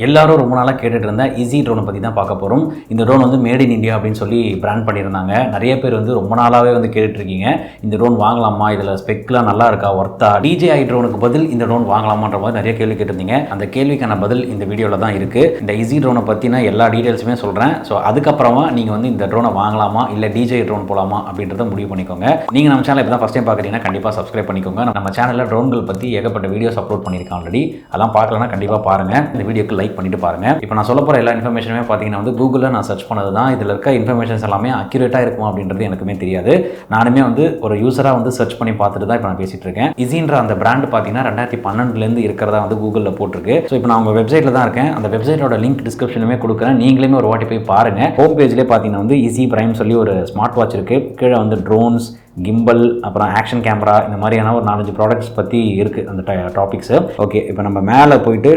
எல்லாரும் ரொம்ப நாளாக கேட்டுட்டு இருந்த IZI ட்ரோனை பற்றி தான் பார்க்க போகிறோம். இந்த ட்ரோன் வந்து மேட் இன் இந்தியா அப்படின்னு சொல்லி பிராண்ட் பண்ணியிருந்தாங்க. நிறைய பேர் வந்து ரொம்ப நாளாகவே வந்து கேட்டுட்ருக்கீங்க, இந்த ட்ரோன் வாங்கலாமா, இதில் ஸ்பெக்லாம் நல்லா இருக்கா, ஒர்த்தா, DJI ட்ரோனுக்கு பதில் இந்த ட்ரோன் வாங்கலாமான்ற மாதிரி நிறைய கேள்வி கேட்டிருந்தீங்க. அந்த கேள்விக்கான பதில் இந்த வீடியோவில் தான் இருக்குது. இந்த IZI ட்ரோனை பற்றின எல்லா டீட்டெயில்ஸுமே சொல்கிறேன். ஸோ அதுக்கப்புறமா நீங்கள் வந்து இந்த ட்ரோனை வாங்கலாமா இல்லை DJI ட்ரோன் போகலாமா அப்படின்றத முடிவு பண்ணிக்கோங்க. நீங்கள் நம்ம சேனல் இப்போ தான் ஃபஸ்ட் டைம் பார்க்குறீங்கன்னா கண்டிப்பாக சப்ஸ்கிரைப் பண்ணிக்கோங்க. நம்ம சேனலில் ட்ரோன்கள் பற்றி ஏகப்பட்ட வீடியோஸ் அப்லோட் பண்ணியிருக்கேன் ஆல்ரெடி. அதெல்லாம் பார்க்கலன்னா கண்டிப்பாக பாருங்கள். இந்த வீடியோக்கு லைக் பண்ணிட்டு பாருங்கள். இப்போ நான் சொல்ல போகிற எல்லா இன்ஃபர்மேஷனுமே பார்த்தீங்கன்னா வந்து கூகுளில் நான் சர்ச் பண்ணது தான். இதில் இருக்க இன்ஃபர்மேஷன்ஸ் எல்லாமே அக்யூரேட்டாக இருக்கும் அப்படின்றது எனக்குமே தெரியாது. நானுமே வந்து ஒரு யூஸராக வந்து சர்ச் பண்ணி பார்த்துட்டு தான் இப்போ நான் பேசிகிட்டு இருக்கேன். IZIன்ற அந்த பிராண்ட் பார்த்தீங்கன்னா 2012 இருக்கிறதா வந்து கூகுளில் போட்டிருக்கு. ஸோ இப்போ நான் உங்கள் வெப்சைட்டில் தான் இருக்கேன். அந்த வெப்சைட்டோட லிங்க் டிஸ்கிரிப்ஷனுமே கொடுக்குறேன். நீங்களுமே ஒரு வாட்டி போய் பாருங்கள். ஹோம் பேஜ்லேயே பார்த்தீங்கன்னா வந்து IZI பிரைம் சொல்லி ஒரு ஸ்மார்ட் வாட்ச் இருக்குது. கீழே வந்து ட்ரோன்ஸ், கிம்பல், அப்புறம் ஆக்ஷன் கேமரா, இந்த மாதிரியான ஒரு 4-5 ப்ராடக்ட்ஸ் பற்றி இருக்குது அந்த டாபிக்ஸு. ஓகே, இப்போ நம்ம மேலே போயிட்டு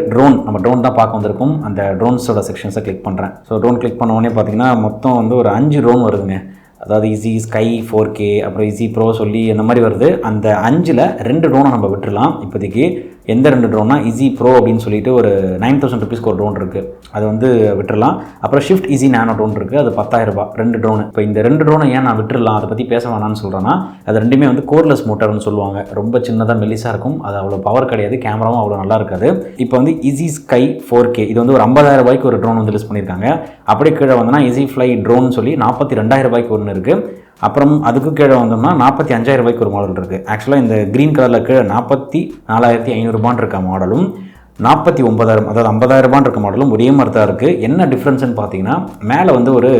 நம்ம ட்ரோன் தான் பார்க்க வந்திருக்கும். அந்த ட்ரோன்ஸோட செக்ஷன்ஸை கிளிக் பண்ணுறேன். ஸோ ட்ரோன் கிளிக் பண்ண உடனே பார்த்தீங்கன்னா மொத்தம் வந்து ஒரு 5 ட்ரோன் வருதுங்க. அதாவது IZI Sky 4K, அப்புறம் IZI Pro சொல்லி இந்த மாதிரி வருது. அந்த 5ல் 2 ட்ரோனை நம்ம விட்டுடலாம் இப்போதைக்கு. எந்த 2 ட்ரோன்னா IZI Pro அப்படின்னு சொல்லிட்டு ஒரு 9000 ருபீஸ்க்கு ஒரு ட்ரோன் இருக்குது, அது வந்து விட்டுடலாம். அப்புறம் ஷிஃப்ட் IZI நானோ ட்ரோன் இருக்குது, அது 10,000 ரூபாய் 2 ட்ரோனு. இப்போ இந்த 2 ட்ரோனை ஏன் நான் விட்டுடலாம், அதை பற்றி பேச வேணாம்னு சொல்கிறேன்னா, அது ரெண்டுமே வந்து கோர்லெஸ் மோட்டர்னு சொல்லுவாங்க. ரொம்ப சின்னதாக மெல்லிஸாக இருக்கும், அது அவ்வளோ பவர் கிடையாது, கேமராவும் அவ்வளோ நல்லா இருக்காது. இப்போ வந்து IZI Sky 4K இது வந்து ஒரு 50,000 ரூபாய்க்கு ஒரு ட்ரோன் வந்து லிஸ்ட் பண்ணியிருக்காங்க. அப்படியே கீழே வந்தோன்னா IZI Fly ட்ரோன் சொல்லி 42,000 ரூபாய்க்கு ஒன்று இருக்குது. அப்புறம் அதுக்கு கீழே வந்தோம்னா 45,000 ரூபாய்க்கு ஒரு மாடல் இருக்குது. ஆக்சுவலாக இந்த க்ரீன் கலரில் கீழே 44,500 ரூபான்னு இருக்க மாடலும் 49,000, அதாவது 50,000 ரூபான்னு இருக்க மாடலும் ஒரே மாதிரி தான் இருக்குது. என்ன டிஃப்ரென்ஸ்னு பார்த்தீங்கன்னா, மேலே வந்து ஒரு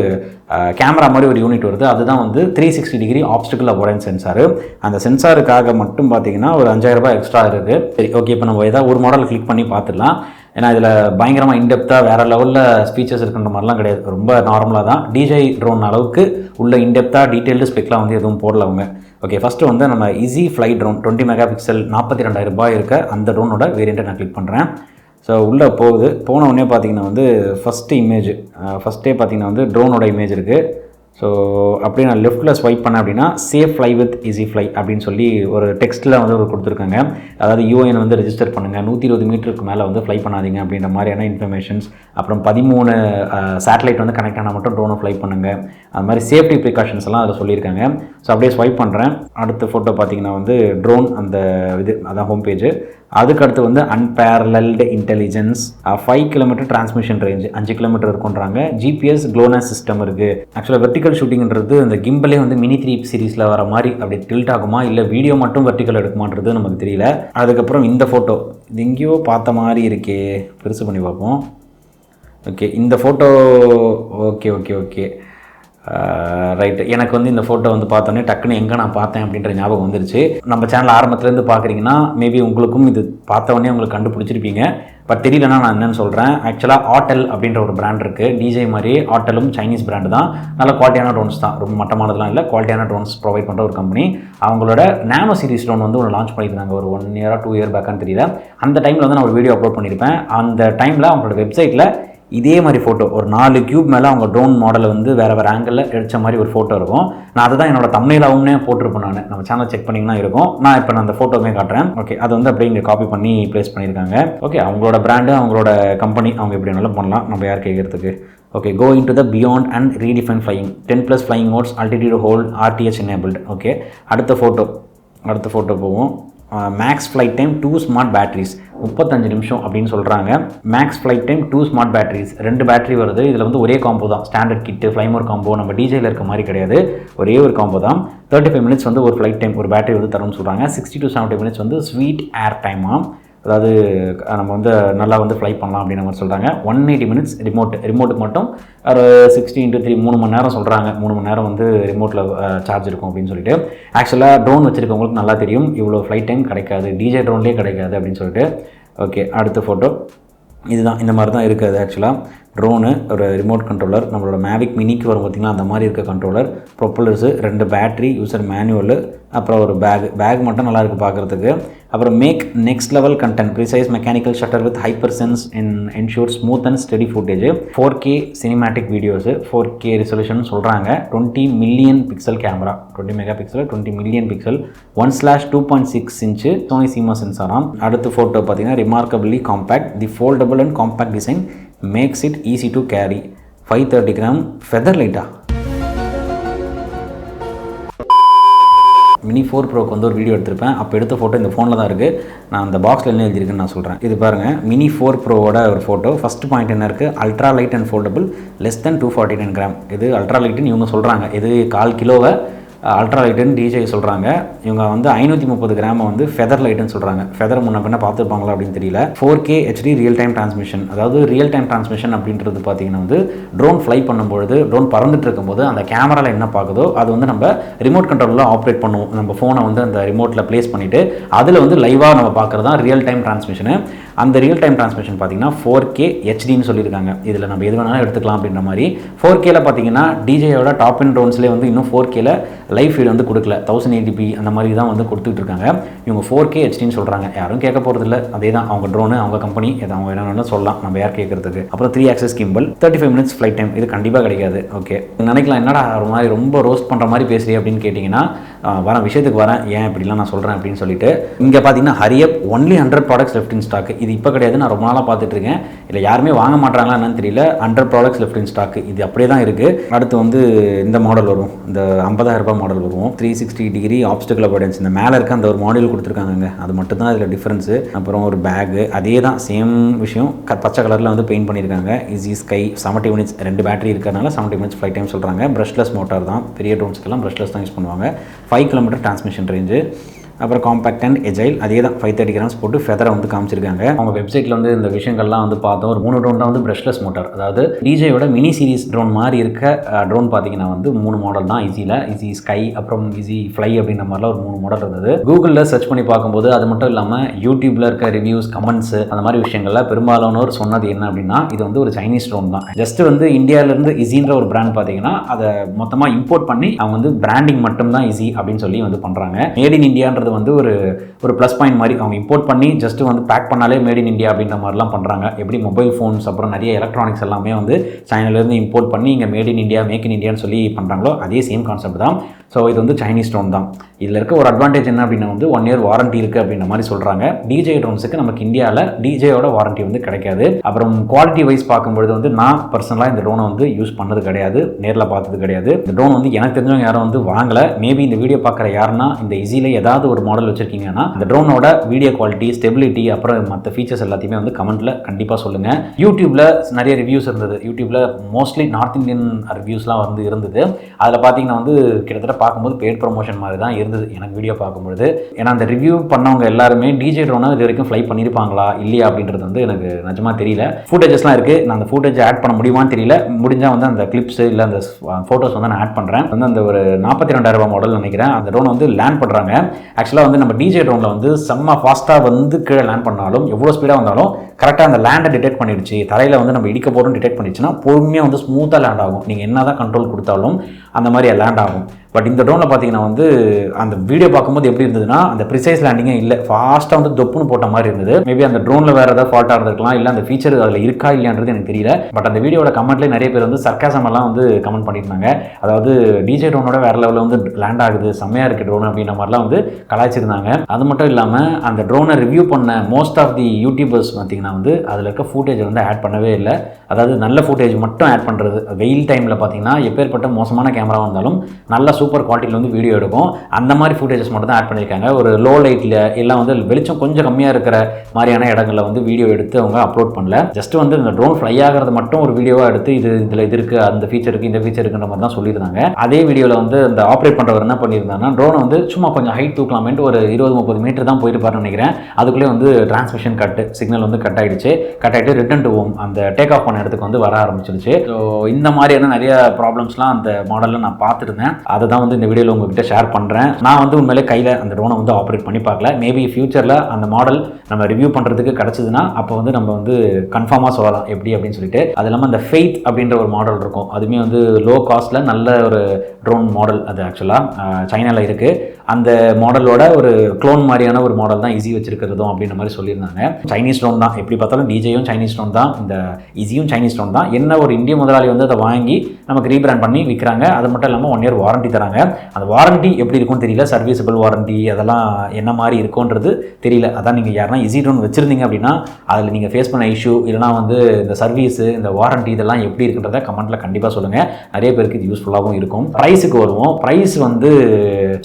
கேமரா மாதிரி ஒரு யூனிட் வருது. அதுதான் வந்து 360 டிகிரி ஆப்ஸ்டிக்கல் அவாய்டன்ஸ் சென்சாரு. அந்த சென்சாருக்காக மட்டும் பார்த்தீங்கன்னா ஒரு 5,000 ரூபாய் எக்ஸ்ட்ரா இருக்குது. சரி, ஓகே, இப்போ நம்ம ஏதாவது ஒரு மாடல் கிளிக் பண்ணி பார்த்துடலாம். ஏன்னா இதில் பயங்கரமாக இன்டெப்த்தாக வேறு லெவலில் ஸ்பீச்சர்ஸ் இருக்குன்ற மாதிரிலாம் கிடையாது. ரொம்ப நார்மலாக தான் DJI ட்ரோன் அளவுக்கு உள்ள இன்டெப்த்தாக டீட்டெயில்டு ஸ்பெக்லாம் வந்து எதுவும் போடல அவங்க. ஓகே, ஃபஸ்ட்டு வந்து நம்ம IZI Fly drone 20 mega pixel 42,000 ரூபாய் இருக்க அந்த ட்ரோனோட வேரியண்ட்டை நான் கிளிக் பண்ணுறேன். ஸோ உள்ளே போன உடனே பார்த்தீங்கன்னா வந்து ஃபஸ்ட்டே பார்த்தீங்கன்னா வந்து ட்ரோனோட இமேஜ் இருக்குது. ஸோ அப்படியே நான் லெஃப்ட்டில் ஸ்வைப் பண்ணேன் அப்படின்னா safe fly with IZI Fly அப்படின்னு சொல்லி ஒரு டெக்ஸ்ட்டில் வந்து ஒரு கொடுத்துருக்காங்க. அதாவது UN வந்து ரெஜிஸ்டர் பண்ணுங்கள், 120 மீட்டருக்கு மேலே வந்து ஃப்ளை பண்ணாதீங்க அப்படின்ற மாதிரியான இன்ஃபர்மேஷன்ஸ். அப்புறம் 13 சேட்டலைட் வந்து கனெக்ட் ஆனால் மட்டும் ட்ரோனை ஃப்ளை பண்ணுங்கள், அது மாதிரி சேஃப்டி ப்ரிகாஷன்ஸ் எல்லாம் அதில் சொல்லியிருக்காங்க. ஸோ அப்படியே ஸ்வைப் பண்ணுறேன். அடுத்த ஃபோட்டோ பார்த்தீங்கன்னா வந்து ட்ரோன் அந்த அதான் ஹோம் பேஜ். அதுக்கடுத்து வந்து unparalleled intelligence, 5 kilometre transmission range, 5 kilometre இருக்குன்றாங்க. GPS க்ளோனஸ் சிஸ்டம் இருக்குது. ஆக்சுவலாக வெர்டிக்கல் ஷூட்டிங்கிறது இந்த கிம்பலே வந்து மினி 3 சீரிஸில் வர மாதிரி அப்படி டில்ட் ஆகுமா, இல்லை வீடியோ மட்டும் வெர்டிக்கல் எடுக்குமான்றது நமக்கு தெரியல. அதுக்கப்புறம் இந்த ஃபோட்டோ இது எங்கேயோ பார்த்த மாதிரி இருக்கே, பெருசு பண்ணி பார்ப்போம். ஓகே, இந்த ஃபோட்டோ ஓகே ரைட்டு. எனக்கு வந்து இந்த ஃபோட்டோ வந்து பார்த்தோன்னே டக்குன்னு எங்கே நான் பார்த்தேன் அப்படின்ற ஞாபகம் வந்துருச்சு. நம்ம சேனல் ஆரம்பத்துலேருந்து பார்க்குறீங்கன்னா மேபி உங்களுக்கும் இது பார்த்தவொடனே உங்களுக்கு கண்டுபிடிச்சிருப்பீங்க. பட் தெரியலனா நான் என்னென்னு சொல்கிறேன். ஆக்சுவலாக ஆட்டல் அப்படின்ற ஒரு பிராண்ட் இருக்குது. DJI மாதிரியே ஆட்டலும் சைனீஸ் பிராண்டு தான். நல்ல குவாலிட்டியான ட்ரோன்ஸ் தான், ரொம்ப மட்டமானதுலாம் இல்லை, குவாலிட்டியான ட்ரோன்ஸ் ப்ரொவைட் பண்ணுற ஒரு கம்பெனி. அவங்களோட நானோ சீரிஸ் ட்ரோன் வந்து ஒன்று லான்ச் பண்ணியிருந்தாங்க ஒரு 1 இயரா 2 இயர் பேக்கான்னு தெரியல. அந்த டைமில் வந்து நான் ஒரு வீடியோ அப்லோட் பண்ணியிருப்பேன். அந்த டைமில் அவங்களோட வெப்சைட்டில் இதே மாதிரி ஃபோட்டோ ஒரு 4 கியூப் மேலே அவங்க ட்ரோன் மாடலை வந்து வேறு ஆங்கிளில் எடுத்த மாதிரி ஒரு ஃபோட்டோ இருக்கும். நான் அதை தான் என்னோட தம்ப்நெயிலாவுமே போட்டிருப்பேன். நம்ம சேனல் செக் பண்ணிங்கன்னா இருக்கும். நான் இப்போ அந்த ஃபோட்டோவே காட்டுறேன். ஓகே, அது வந்து அப்படியே இங்கே காப்பி பண்ணி ப்ளேஸ் பண்ணியிருக்காங்க. ஓகே, அவங்களோட பிராண்டு, அவங்களோட கம்பெனி, அவங்க எப்படி வேணாலும் பண்ணலாம், நம்ம யார் கேட்குறதுக்கு. Okay, go into the beyond and redefine flying, 10+ flying modes, altitude hold, RTH enabled. Okay, அடுத்த ஃபோட்டோ போவோம். Max flight time 2 smart batteries, 35 நிமிஷம் அப்படின்னு சொல்கிறாங்க. Max flight time 2 smart batteries, 2 battery வருது. இதில் வந்து ஒரே காம்போ தான், ஸ்டாண்டர்ட் கிட்டு ஃப்ளைமோர் காம்போ, நம்ம DJIயில் இருக்க மாதிரி கிடையாது, ஒரே ஒரு காம்போ தான். 35 மினிட்ஸ் வந்து ஒரு ஃப்ளைட் டைம், ஒரு பேட்டரி வந்து தரும்னு சொல்கிறாங்க. 60 to 70 மினிட்ஸ் வந்து ஸ்வீட் ஏர் டைமாக, அதாவது நம்ம வந்து நல்லா வந்து ஃப்ளை பண்ணலாம் அப்படின்ற மாதிரி சொல்கிறாங்க. 180 மினிட்ஸ் ரிமோட்டுக்கு மட்டும் ஒரு 60x3 3 மணி நேரம் சொல்கிறாங்க. 3 மணி நேரம் வந்து ரிமோட்டில் சார்ஜ் இருக்கும் அப்படின்னு சொல்லிட்டு. ஆக்சுவலாக ட்ரோன் வச்சுருக்கவங்களுக்கு நல்லா தெரியும், இவ்வளோ ஃப்ளைட் டைம் கிடைக்காது, DJI ட்ரோன்லேயே கிடைக்காது அப்படின்னு சொல்லிட்டு. ஓகே, அடுத்த ஃபோட்டோ இதுதான், இந்த மாதிரி தான் இருக்குது. ஆக்சுவலாக ட்ரோனு, ஒரு ரிமோட் கண்ட்ரோலர், நம்மளோட மேவிக் மினிக்கு வரும் பார்த்திங்கன்னா அந்த மாதிரி இருக்க controller, propellers, 2 battery, user manual, அப்புறம் ஒரு பேக் மட்டும் நல்லா இருக்குது பார்க்குறதுக்கு. அப்புறம் make next level content, precise mechanical shutter with hyper sense ensure smooth and steady footage, 4K cinematic videos, 4K resolution சொல்கிறாங்க, 20 million pixel camera, 20 mega pixel, 20 million pixel, 1/2.6 inch Sony CMOS சென்சாராம். அடுத்த photo பார்த்தீங்கன்னா remarkably compact, the foldable and compact design makes it easy to carry, 530 gram feather லைட்டா. Mini 4 ப்ரோக்கு வந்து ஒரு video எடுத்திருப்பேன், அப்போ எடுத்த photo இந்த ஃபோனில் தான் இருக்குது. நான் அந்த பாக்ஸில் என்ன எழுதியிருக்குன்னு நான் சொல்கிறேன். இது பாருங்கள், மினி 4 ப்ரோவோட ஒரு ஃபோட்டோ. ஃபஸ்ட் பாயிண்ட் என்ன இருக்குது, ultra light and foldable, less than 249 gram. இது அல்ட்ரா லைட்டுன்னு இவங்க சொல்கிறாங்க. இது 1/4 கிலோவை அல்ட்ரா லைட்டுன்னு டிஜே சொல்கிறாங்க. இவங்க வந்து 530 கிராமை வந்து ஃபெதர் லைட்டுன்னு சொல்கிறாங்க. ஃபெதர் முன்ன பின்ன பார்த்துருப்பாங்களா அப்படின்னு தெரியல. 4K HD real time transmission, அதாவது ரியல் டைம் டிரான்ஸ்மிஷன் அப்படின்றது பார்த்தீங்கன்னா வந்து ட்ரோன் ஃப்ளை பண்ணும்பொழுது, ட்ரோன் பறந்துட்டு இருக்கும்போது அந்த கேமராவில் என்ன பார்க்குதோ அது வந்து நம்ம ரிமோட் கண்ட்ரோலில் ஆப்ரேட் பண்ணுவோம். நம்ம ஃபோனை வந்து அந்த ரிமோட்டில் ப்ளேஸ் பண்ணிவிட்டு அதில் வந்து லைவாக நம்ம பார்க்குறது தான் ரியல் டைம் டிரான்ஸ்மிஷனு. அந்த ரியல் டைம் டிரான்ஸ்மிஷன் பார்த்தீங்கன்னா 4K HDன்னு சொல்லியிருக்காங்க. இதில் நம்ம எது வேணாலும் எடுத்துக்கலாம் அப்படின்ற மாதிரி. 4Kல பார்த்தீங்கன்னா டிஜேயோட டாப் இன் ட்ரோன்ஸ்லேயே வந்து இன்னும் 4Kல லைவ் ஃபீட் வந்து கொடுக்கல, 1080p அந்த மாதிரி தான் வந்து கொடுத்துட்டு இருக்காங்க. இவங்க 4K HDன்னு சொல்கிறாங்க. யாரும் கேட்க போகிறதில்ல, அதே தான் அவங்க ட்ரோனு, அவங்க கம்பெனி, எதை அவங்க என்ன சொல்லலாம், நம்ம யார் கேட்குறதுக்கு. அப்புறம் 3 axis gimbal, 35 minutes flight time, இது கண்டிப்பாக கிடைக்காது. ஓகே, நினைக்கலாம் என்னடா ஒரு மாதிரி ரொம்ப ரோஸ்ட் பண்ணுற மாதிரி பேசுகிறீ அப்படின்னு கேட்டிங்கன்னா, வரேன் விஷயத்துக்கு வரேன், ஏன் இப்படிலாம் நான் சொல்கிறேன் அப்படின்னு சொல்லிட்டு. இங்கே பார்த்தீங்கன்னா hurry up only 100 products left in stock. இது இப்போ கிடையாது, நான் ரொம்ப நாளாக பார்த்துட்டு இருக்கேன். இல்லை யாருமே வாங்க மாட்டாங்களா என்னன்னு தெரியல. 100 ப்ராடக்ட்ஸ் லெஃப்ட் இன் ஸ்டாக், இது அப்படியே தான் இருக்குது. அடுத்து வந்து இந்த மாடல் வரும், இந்த 50,000 ரூபாய் மாடல் வரும், 360 டிகிரி ஆப்ஸ்டிக்கல் அவாய்டன்ஸ். இந்த மேலே இருக்க அந்த ஒரு மாடல் கொடுத்துருக்காங்க, அது மட்டும் தான் இதில் டிஃப்ரென்ஸு. அப்புறம் ஒரு பேகு, அதே தான் சேம் விஷயம், பச்சை கலரில் வந்து பெயிண்ட் பண்ணியிருக்காங்க. IZI ஸ்கை 70 மினிட்ஸ், 2 பேட்டரி இருக்கிறதுனால 70 மினிட்ஸ் ஃப்ளைட் டைம் சொல்கிறாங்க. ப்ரஷ்லெஸ் மோட்டார் தான், பெரிய ட்ரோன்ஸ்க்கெல்லாம் ப்ரஷ்லெஸ் தான் யூஸ் பண்ணுவாங்க. 5 கிலோமீட்டர் டிரான்ஸ்மிஷன் ரேஞ்சு. அப்புறம் காம்பேக்ட் அண்ட் எஜைல், அதே தான் 530 கிராம்ஸ் போட்டு ஃபெதரை வந்து காமிச்சிருக்காங்க. அவங்க வெப்சைட்டில் வந்து இந்த விஷயங்கள்லாம் வந்து பார்த்தோம். ஒரு 3 ட்ரோன் தான் வந்து ப்ரஷ்லெஸ் மோட்டார், அதாவது டிஜேயோட மினி சீரிஸ் ட்ரோன் மாதிரி இருக்க ட்ரோன் பார்த்தீங்கன்னா வந்து 3 மாடல் தான் IZIயில். IZI ஸ்கை, அப்புறம் IZI ஃப்ளை அப்படின்ற மாதிரிலாம் ஒரு 3 மாடல் இருந்தது. கூகுளில் சர்ச் பண்ணி பார்க்கும்போது அது மட்டும் இல்லாமல் யூடியூப்பில் இருக்க ரிவ்யூஸ், கமெண்ட்ஸ், அந்த மாதிரி விஷயங்கள்ல பெரும்பாலானோர் சொன்னது என்ன அப்படின்னா, இது வந்து ஒரு சைனீஸ் ட்ரோன் தான். ஜஸ்ட் வந்து இந்தியாவிலேருந்து IZIன்ற ஒரு பிராண்ட் பார்த்தீங்கன்னா அதை மொத்தமாக இம்போர்ட் பண்ணி அவங்க வந்து பிராண்டிங் மட்டும் தான் IZI அப்படின்னு சொல்லி வந்து பண்ணுறாங்க. மேட் இன் இந்தியான்றது வந்து ஒரு ப்ளஸ் பாயிண்ட் மாதிரி. அவங்க இம்போர்ட் பண்ணி ஜஸ்ட் வந்து பேக் பண்ணாலே மேட் இன் இந்தியா அப்படின்ற மாதிரிலாம் பண்ணுறாங்க. எப்படி மொபைல் ஃபோன்ஸ், அப்புறம் நிறைய எலக்ட்ரானிக்ஸ் எல்லாமே வந்து சைனாலேருந்து இம்போர்ட் பண்ணி இங்கே made in India, make in இந்தியான்னு சொல்லி பண்ணுறாங்களோ அதே சேம் கான்செப்ட் தான். ஸோ இது வந்து சைனீஸ் ட்ரோன் தான். இதில் இருக்க ஒரு அட்வான்டேஜ் என்ன அப்படின்னா வந்து 1 year வாரண்டி இருக்குது அப்படின்ற மாதிரி சொல்கிறாங்க. டிஜே ட்ரோன்ஸுக்கு நமக்கு இந்தியாவில் டிஜேயோட வாரண்டி வந்து கிடைக்காது. அப்புறம் குவாலிட்டி வைஸ் பார்க்கும்பொழுது வந்து நான் பர்சனலாக இந்த ட்ரோனை வந்து யூஸ் பண்ணது கிடையாது, நேரில் பார்த்தது கிடையாது. இந்த ட்ரோன் வந்து எனக்கு தெரிஞ்சவங்க யாரும் வந்து வாங்கலை. மேபி இந்த வீடியோ பார்க்குற யாருன்னா இந்த IZIயில் ஏதாவது ஒரு மாடல் வச்சுருக்கீங்கன்னா இந்த ட்ரோனோட வீடியோ குவாலிட்டி, ஸ்டெபிலிட்டி, அப்புறம் மற்ற ஃபீச்சர்ஸ் எல்லாத்தையுமே வந்து கமெண்ட்டில் கண்டிப்பாக சொல்லுங்கள். யூடியூப்பில் நிறைய ரிவ்யூஸ் இருந்தது. யூடியூப்பில் மோஸ்ட்லி நார்த் இந்தியன் ரிவ்யூஸ்லாம் வந்து இருந்தது. அதில் பார்த்தீங்கன்னா வந்து கிட்டத்தட்ட பார்க்கும்போது பெய்ட் ப்ரொமோஷன் மாதிரி தான் இருந்தது எனக்கு வீடியோ பார்க்கும்பொழுது. ஏன்னா அந்த ரிவ்யூ பண்ணவங்க எல்லாருமே டிஜே ட்ரோனை இது வரைக்கும் ஃப்ளை பண்ணியிருப்பாங்களா இல்லையா அப்படின்றது வந்து எனக்கு நிஜமாக தெரியல. ஃபுட்டேஜஸ்லாம் இருக்குது, நான் அந்த ஃபுட்டேஜ் ஆட் பண்ண முடியுமான்னு தெரியல. முடிஞ்சால் வந்து அந்த கிளிப்ஸ் இல்லை அந்த ஃபோட்டோஸ் வந்து நான் ஆட் பண்ணுறேன். வந்து அந்த ஒரு 42,000 ரூபாய் மாடல் நினைக்கிறேன். அந்த ட்ரோன் வந்து லேண்ட் பண்ணுறாங்க. ஆக்சுவலாக வந்து நம்ம டிஜே ட்ரோனில் வந்து செம்ம ஃபாஸ்ட்டாக வந்து கீழே லேண்ட் பண்ணாலும், எவ்வளோ ஸ்பீடாக வந்தாலும் கரெக்டாக அந்த லேண்டை டிடெக்ட் பண்ணிடுச்சு. தரையில் வந்து நம்ம இடிக்க போகிறோம் டிடெக்ட் பண்ணிடுச்சுன்னா பொறுமையாக வந்து ஸ்மூத்தாக லேண்ட் ஆகும். நீங்கள் என்ன தான் கண்ட்ரோல் கொடுத்தாலும் அந்த மாதிரி லேண்ட் ஆகும். பட் இந்த ட்ரோனில் பார்த்தீங்கன்னா வந்து அந்த வீடியோ பார்க்கும்போது எப்படி இருந்ததுன்னா அந்த ப்ரிசைஸ் லேண்டிங்கே இல்லை, ஃபாஸ்ட்டாக வந்து தொப்புன்னு போட்ட மாதிரி இருந்தது. மேபி அந்த ட்ரோனில் வேறு ஏதாவது ஃபால்ட்டாக இருந்திருக்கலாம், இல்லை அந்த ஃபீச்சர் அதில் இருக்கா இல்லையான்றது எனக்கு தெரியல. பட் அந்த வீடியோட கமெண்ட்லேயே நிறைய பேர் வந்து சர்க்காசம் எல்லாம் வந்து கமெண்ட் பண்ணியிருந்தாங்க. அதாவது டிஜே ட்ரோனோட வேறு லெவலில் வந்து லேண்ட் ஆகுது, செம்மையாக இருக்குது ட்ரோன் அப்படின்ற மாதிரிலாம் வந்து கலாய்ச்சிருந்தாங்க. அது மட்டும் இல்லாமல் அந்த ட்ரோனை ரிவ்யூ பண்ண மோஸ்ட் ஆஃப் தி யூடியூபர்ஸ் பார்த்தீங்கன்னா வந்து அதில் இருக்க ஃபுட்டேஜ் வந்து ஆட் பண்ணவே இல்லை. அதாவது நல்ல ஃபுட்டேஜ் மட்டும் ஆட் பண்ணுறது. வெயில் டைமில் பார்த்தீங்கன்னா எப்பேற்பட்ட மோசமான கேமரா வந்தாலும் நல்ல சூப்பர் குவாலிட்டியில் வந்து வீடியோ எடுக்கும். அந்த மாதிரி ஃபுட்டேஜஸ் மட்டும் தான் ஆட் பண்ணியிருக்காங்க. ஒரு லோ லைட்டில் எல்லாம் வந்து வெளிச்சம் கொஞ்சம் கம்மியாக இருக்கிற மாதிரியான இடங்களில் வந்து வீடியோ எடுத்து அவங்க அப்லோட் பண்ணல. ஜஸ்ட் வந்து இந்த ட்ரோன் ஃப்ளை ஆகிறது மட்டும் ஒரு வீடியோவாக எடுத்து இதில் இது இருக்குது, அந்த ஃபீச்சர் இருக்குது, இந்த ஃபீச்சர் இருக்குன்ற மாதிரி தான் சொல்லியிருந்தாங்க. அதே வீடியோவில் வந்து இந்த ஆப்ரேட் பண்ணுறவர் என்ன பண்ணியிருந்தாங்கன்னா ட்ரோனை வந்து சும்மா கொஞ்சம் ஹைட் தூக்கலாமேன்ட்டு ஒரு 20-30 மீட்டர் தான் போயிருப்பாருன்னு நினைக்கிறேன். அதுக்குள்ளே வந்து டிரான்ஸ்மிஷன் கட்டு, சிக்னல் வந்து கட் ஆகிட்டு ரிட்டன் டு ஹோம் அந்த டேக் ஆஃப் பண்ண இடத்துக்கு வந்து வர ஆரம்பிச்சிருச்சு. ஸோ இந்த மாதிரியான நிறைய ப்ராப்ளம்ஸ்லாம் அந்த மாடலில் நான் பார்த்துருந்தேன். அதை தான் வந்து இந்த வீடியோவில் உங்ககிட்ட ஷேர் பண்ணுறேன். நான் வந்து உண்மையிலே கையில் அந்த ட்ரோனை வந்து ஆப்ரேட் பண்ணி பார்க்கல. மேபி ஃபியூச்சரில் அந்த மாடல் நம்ம ரிவ்யூ பண்ணுறதுக்கு கிடச்சிதுன்னா அப்போ வந்து நம்ம வந்து கன்ஃபார்மாக சொல்லலாம் எப்படி அப்படின்னு சொல்லிட்டு. அது இல்லாமல் அந்த ஃபெய்த் அப்படின்ற ஒரு மாடல் இருக்கும், அதுவுமே வந்து லோ காஸ்ட்டில் நல்ல ஒரு ட்ரோன் மாடல். அது ஆக்சுவலாக சைனாவில் இருக்குது. அந்த மாடலோட ஒரு க்ளோன் மாதிரியான ஒரு மாடல் தான் இசி வச்சிருக்கிறதும் அப்படின்ற மாதிரி சொல்லியிருந்தாங்க. சைனீஸ் ட்ரோன் தான், எப்படி பார்த்தாலும் டிஜேயும் சைனீஸ் ட்ரோன் தான், இந்த இசியும் சைனீஸ் ட்ரோன் தான். என்ன ஒரு இந்திய முதலாளி வந்து அதை வாங்கி நமக்கு ரீபிராண்ட் பண்ணி விற்கிறாங்க. அது மட்டும் இல்லாமல் 1 இயர் வாரண்டி தராங்க. அந்த வாரண்டி எப்படி இருக்கும்னு தெரியல, சர்வீசபிள் வாரண்டி அதெல்லாம் என்ன மாதிரி இருக்கும்ன்றது தெரியல. அதான் நீங்கள் யாருன்னா இசி ட்ரோன் வச்சுருந்தீங்க அப்படின்னா அதில் நீங்கள் ஃபேஸ் பண்ண இஷ்யூ இல்லைனா வந்து இந்த சர்வீஸு இந்த வாரண்டி இதெல்லாம் எப்படி இருக்குன்றதை கமெண்ட்டில் கண்டிப்பாக சொல்லுங்கள். நிறைய பேருக்கு இது யூஸ்ஃபுல்லாகவும் இருக்கும். ப்ரைஸுக்கு வருவோம். ப்ரைஸ் வந்து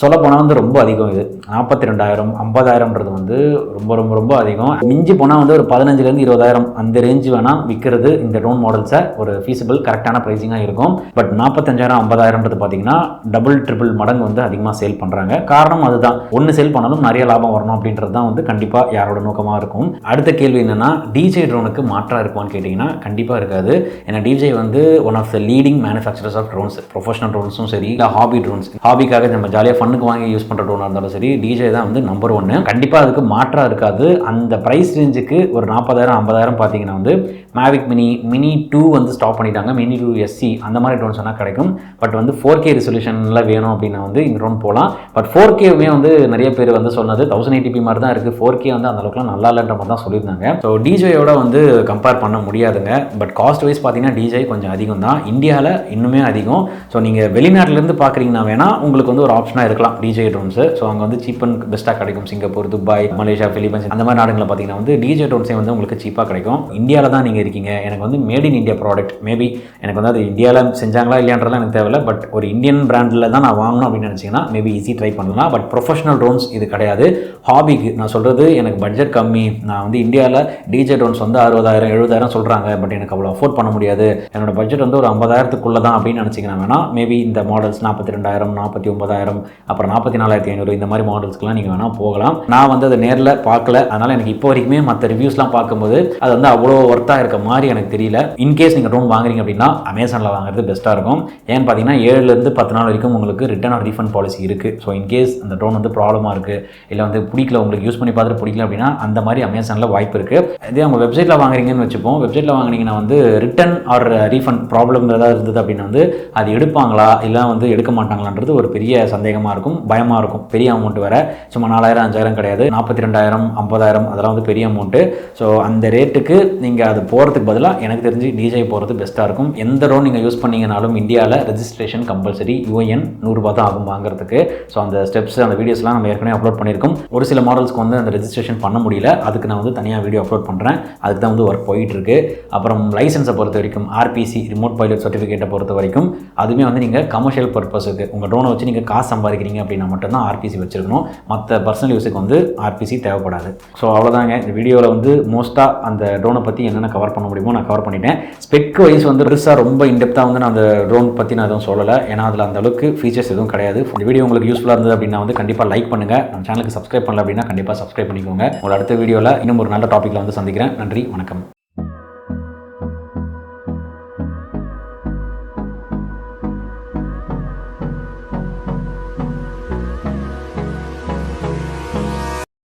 சொல்லப்போனால் வந்து ரொம்ப அதிகம். இது 42,000 50,000ன்றது வந்து ரொம்ப ரொம்ப ரொம்ப அதிகம். மிஞ்சி போனால் வந்து ஒரு 15,000 20,000 அந்த ரேஞ்சு வேணால் விற்கிறது இந்த ட்ரோன் மாடல்ஸை ஒரு ஃபீஸிபிள் கரெக்டான ப்ரைஸிங்காக இருக்கும். பட் 45,000 50,000ன்றது பார்த்தீங்கன்னா டபுள் ட்ரிபிள் மடங்கு வந்து அதிகமாக சேல் பண்ணுறாங்க. காரணம் அதுதான், ஒன்று சேல் பண்ணாலும் நிறைய லாபம் வரணும் அப்படின்றது தான் வந்து கண்டிப்பாக யாரோட நோக்கமாக இருக்கும். அடுத்த கேள்வி என்னென்னா, டிஜே ட்ரோனுக்கு மாற்றாக இருக்குமான்னு கேட்டிங்கன்னா கண்டிப்பாக இருக்காது. ஏன்னா டிஜே வந்து one of the leading manufacturers of drones. Professional ட்ரோன்ஸும் சரி, இல்லை ஹாபி ட்ரோன்ஸ், ஹாபிக்காக நம்ம ஜாலியாக ஃபன்னுக்கு வாங்கி யூஸ் பண்ணுற ட்ரோனாக இருந்தாலும் சரி, டிஜே தான் வந்து நம்பர் 1. கண்டிப்பாக அதுக்கு மாற்றாக இருக்காது. அந்த ப்ரைஸ் ரேஞ்சுக்கு ஒரு 40,000 50,000 பார்த்தீங்கன்னா வந்து மேவிக் மினி 2 வந்து ஸ்டாப் பண்ணிட்டாங்க. மினி 2 SC அந்த மாதிரி ட்ரோன்ஸ் வேணால் கிடைக்கும். பட் வந்து 4K ரிசொல்யூஷனில் வேணும் அப்படின்னா வந்து இந்த ட்ரோன் போகலாம். பட் 4Kவுமே வந்து நிறைய பேர் வந்து சொன்னது 1080p மாதிரி தான் இருக்குது. 4K வந்து அந்த அளவுக்குலாம் நல்லா இல்லைன்ற மாதிரி தான் சொல்லியிருந்தாங்க. ஸோ டிஜேயோட வந்து கம்பேர் பண்ண முடியாதுங்க. பட் காஸ்ட் வைஸ் பார்த்தீங்கன்னா டிஜே கொஞ்சம் அதிகம் தான், இந்தியாவில் இன்னுமே அதிகம். ஸோ நீங்கள் வெளிநாட்டிலேருந்து பார்க்குறீங்கன்னா வேணால் உங்களுக்கு வந்து ஒரு ஆப்ஷனாக இருக்கலாம் டிஜே ட்ரோன்ஸு. ஸோ அங்கே வந்து சீப் அண்ட் பெஸ்ட்டாக கிடைக்கும். சிங்கப்பூர், துபாய், மலேசியா, பிலிப்பைன்ஸ் அந்த மாதிரி நாடுகளில் பார்த்தீங்கன்னா வந்து டிஜே ட்ரோன்ஸே வந்து உங்களுக்கு சீப்பாக கிடைக்கும். இந்தியாவில் தான் நீங்கள் இருக்கீங்க, எனக்கு வந்து mat in India product, maybe எனக்கு வந்து அது இந்தியாவில் செஞ்சாங்களா இல்லையான்றலாம் எனக்கு தேவையில்லை. பட் ஒரு இந்தியன் பிராண்டில் தான் நான் வாங்கணும் அப்படின்னு நினச்சிங்கன்னா மேபி ஈஸி ட்ரை பண்ணலாம். பட் ப்ரொஃபஷனல் ட்ரோன்ஸ் இது கிடையாது. ஹாபிக்கு நான் சொல்கிறது, எனக்கு பட்ஜெட் கம்மி, நான் வந்து இந்தியாவில் டிஜே ட்ரோன்ஸ் வந்து 60,000 70,000 சொல்கிறாங்க, பட் எனக்கு அவ்வளோ அஃபோர்ட் பண்ண முடியாது, என்னோட பட்ஜெட் வந்து ஒரு 50,000க்குள்ளே தான் அப்படின்னு நினச்சிங்கன்னா வேணால் மேபி இந்த மாடல்ஸ் 42,000 49,000 அப்புறம் 44,500 இந்த மாதிரி மாடல்ஸ்க்குலாம் நீங்கள் வேணால் போகலாம். நான் வந்து அதை நேரில் பார்க்கல, அதனால் எனக்கு இப்போ வரைக்குமே மற்ற ரிவ்யூஸ்லாம் பார்க்கும்போது அது வந்து அவ்வளோ ஒர்த்தாக இருக்க மாதிரி எனக்கு தெரியல. இன்கேஸ் நீங்கள் ட்ரோன் வாங்குறீங்க அப்படின்னா அமேசானில் வாங்குறது பெஸ்ட்டாக இருக்கும். ஏன்னு பார்த்தீங்கன்னா 7 to 10 நாள் வரைக்கும் உங்களுக்கு ரிட்டர்ன் ஆர் ரீஃபண்ட் பாலிசி இருக்குது. ஸோ இன்கேஸ் அந்த ட்ரோன் வந்து ப்ராப்ளமாக இருக்குது, இல்லை வந்து பிடிக்கல, உங்களுக்கு யூஸ் பண்ணி பார்த்துட்டு பிடிக்கல அப்படின்னா அந்த மாதிரி அமேசானில் வாய்ப்பு இருக்குது. இதே அவங்க வெப்சைட்டில் வாங்குறீங்கன்னு வச்சுப்போம், வெப்சைட்டில் வாங்கினீங்கன்னா வந்து ரிட்டர்ன் ஆர் ரீஃபண்ட் ப்ராப்ளம் ஏதாவது இருந்தது அப்படின்னா வந்து அது எடுப்பாங்களா இல்லை வந்து எடுக்க மாட்டாங்களான்றது ஒரு பெரிய சந்தேகமாக இருக்கும், பயமாக இருக்கும். பெரிய அமௌண்ட் வேறு, சும்மா 4,000 5,000 கிடையாது, 42,000 50,000 அதெல்லாம் வந்து பெரிய அமௌண்ட்டு. ஸோ அந்த ரேட்டுக்கு நீங்கள் அது போகிறதுக்கு பதிலாக எனக்கு தெரிஞ்சு டிஜே போகிறது பெஸ்ட்டாக இருக்கும். எந்த ட்ரோன் நீங்கள் யூஸ் பண்ணிங்கனாலும் இந்தியாவில் ரெஜிஸ்ட்ரேஷன் கம்பல்சரி, UN 100 ரூபா தான் ஆகும் வாங்குறதுக்கு. ஸோ அந்த ஸ்டெப்ஸ் அந்த வீடியோஸ்லாம் நம்ம ஏற்கனவே அப்லோட் பண்ணியிருக்கோம். ஒரு சில மாடல்ஸ்க்கு வந்து அந்த ரெஜிஸ்ட்ரேஷன் பண்ண முடியல, அதுக்கு நான் வந்து தனியாக வீடியோ அப்லோட் பண்ணுறேன். அதுக்கு தான் வந்து ஒர்க் போயிட்டுருக்கு. அப்புறம் லைசன்ஸை பொறுத்த வரைக்கும் RPC ரிமோட் பைலட் சர்டிஃபிகேட்டை பொறுத்த வரைக்கும் அதுவுமே வந்து நீங்கள் கமர்ஷியல் பர்பஸுக்கு உங்கள் ட்ரோனை வச்சு நீங்கள் காசு சம்பாதிக்கிறீங்க அப்படின்னா மட்டும்தான் RPC வச்சுருக்கணும். மற்ற பர்சனல் யூஸுக்கு வந்து RPC தேவைப்படாது. ஸோ அவ்வளோதாங்க. இந்த வீடியோவில் வந்து மோஸ்ட்டாக அந்த ட்ரோனை பற்றி என்னென்ன கவர் பண்ண முடியுமோ நான் கவர் பண்ணிட்டேன். ஸ்பெக் வைஸ் வந்து பெருசாக ரொம்ப இன்டெப்த்தாக வந்து நான் அந்த ட்ரோன் பற்றி நான் எதுவும் சொல்லலை, ஏன்னா அதில் அந்த அளவுக்கு ஃபீச்சர்ஸ் எதுவும் கிடையாது. இந்த வீடியோ உங்களுக்கு யூஸ்ஃபுல்லாக இருந்தது அப்படின்னா வந்து கண்டிப்பாக லைக் பண்ணுங்கள். நம்ம சேனலுக்கு சப்ஸ்கிரைப் பண்ணல அப்படின்னா கண்டிப்பாக சப்ஸ்கிரைப் பண்ணிக்கோங்க. உங்களை அடுத்த வீடியோவில் இன்னும் ஒரு நல்ல டாப்பிக்கில் வந்து சந்திக்கிறேன். நன்றி, வணக்கம்.